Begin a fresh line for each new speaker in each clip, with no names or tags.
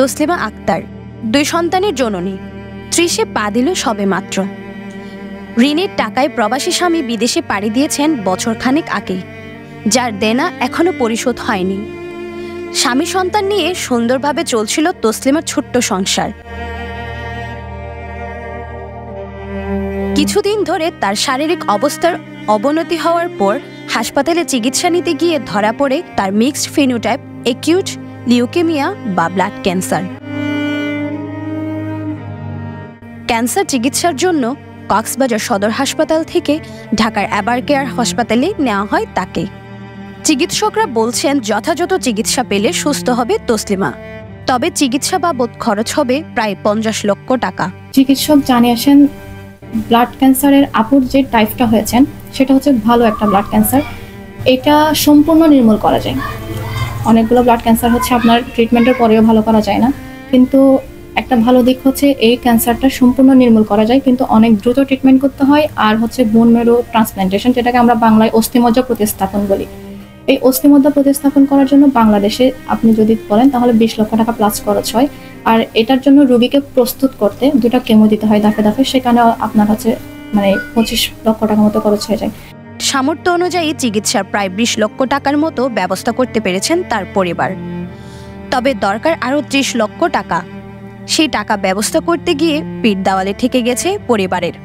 তসলিমা আক্তার 2 সন্তানের জননী। 30-এ পা দিল সবে মাত্র। ঋণের টাকায় প্রবাসী স্বামী বিদেশে পাড়ি দিয়েছেন বছরখানেক আগে, যার দেনা এখনো পরিশোধ হয়নি। স্বামী সন্তান নিয়ে সুন্দরভাবে চলছিল তসলিমার ছোট্ট সংসার। কিছুদিন ধরে তার শারীরিক অবস্থার অবনতি হওয়ার পর হাসপাতালে চিকিৎসা নিতে গিয়ে ধরা পড়ে তার মিক্সড ফিনোটাইপ অ্যাকিউট লিউকেমিয়া বা ব্লাড ক্যান্সার। ক্যান্সার চিকিৎসার জন্য কক্সবাজার সদর হাসপাতাল থেকে ঢাকার এভারকেয়ার হাসপাতালে নেওয়া হয় তাকে। চিকিৎসকরা বলছেন যথাযথ চিকিৎসা পেলে সুস্থ হবে তসলিমা, তবে চিকিৎসা বাবদ খরচ হবে প্রায় 50 লক্ষ টাকা।
চিকিৎসক জানিয়েছেন ব্লাড ক্যান্সারের আপুর যে টাইপটা হয়েছেন সেটা হচ্ছে ভালো একটা ব্লাড ক্যান্সার, এটা সম্পূর্ণ নির্মূল করা যায়। অনেকগুলো ব্লাড ক্যান্সার হচ্ছে আপনার ট্রিটমেন্টের পরেও ভালো করা যায় না, কিন্তু একটা ভালো দিক হচ্ছে এই ক্যান্সারটা সম্পূর্ণ নির্মূল করা যায়, কিন্তু অনেক দ্রুত ট্রিটমেন্ট করতে হয়। আর হচ্ছে বোন মেরু ট্রান্সপ্ল্যান্টেশন, যেটাকে আমরা বাংলায় অস্থিমজ্জা প্রতিস্থাপন বলি। এই অস্থিমজ্জা প্রতিস্থাপন করার জন্য বাংলাদেশে আপনি যদি বলেন তাহলে 20 লক্ষ টাকা প্লাস খরচ হয়। আর এটার জন্য রোগীকে প্রস্তুত করতে 2টা কেমো দিতে হয় ধাপে ধাপে, সেখানে আপনার হচ্ছে 25 লক্ষ টাকা মতো খরচ হয়ে যায়।
সামর্থ্য অনুযায়ী চিকিৎসার প্রায় 20 লক্ষ টাকার মতো ব্যবস্থা করতে পেরেছেন তার পরিবার, তবে দরকার আরও 30 লক্ষ টাকা। সেই টাকা ব্যবস্থা করতে গিয়ে পিঠ দেওয়ালে ঠেকে গেছে পরিবারের।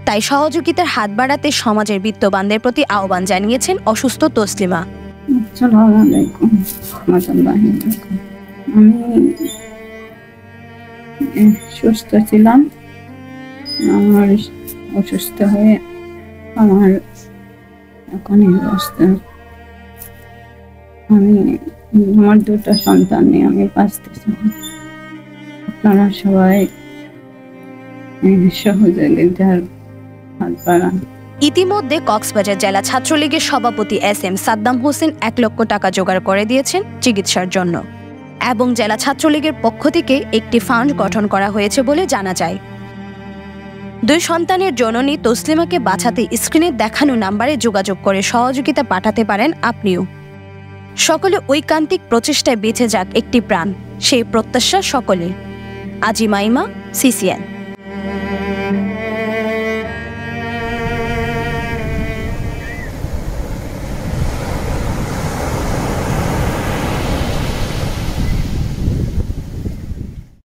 তাই সহযোগিতার হাত বাড়াতে সমাজের বিত্তবানদের প্রতি আহ্বান জানিয়েছেন অসুস্থ তসলিমা।
আমি সুস্থ ছিলাম, আমার অসুস্থ হয়ে আমার এখন এই অবস্থা। আমি আমার 2টা সন্তান নিয়ে আমি বাঁচতেছি। আপনারা সবাই সহযোগিতার হাত বাড়ান।
ইতিমধ্যে কক্সবাজার জেলা ছাত্রলীগের সভাপতি SM সাদ্দাম হোসেন 1 লক্ষ টাকা জোগাড় করে দিয়েছেন চিকিৎসার জন্য, এবং জেলা ছাত্রলীগের পক্ষ থেকে একটি ফান্ড গঠন করা হয়েছে বলে জানা যায়। 2 সন্তানের জননী তসলিমাকে বাঁচাতে স্ক্রিনে দেখানো নাম্বারে যোগাযোগ করে সহযোগিতা পাঠাতে পারেন আপনিও। সকলে ঐকান্তিক প্রচেষ্টায় বেঁচে যাক একটি প্রাণ, সেই প্রত্যাশা সকলের। আজি মাইমা, CCN।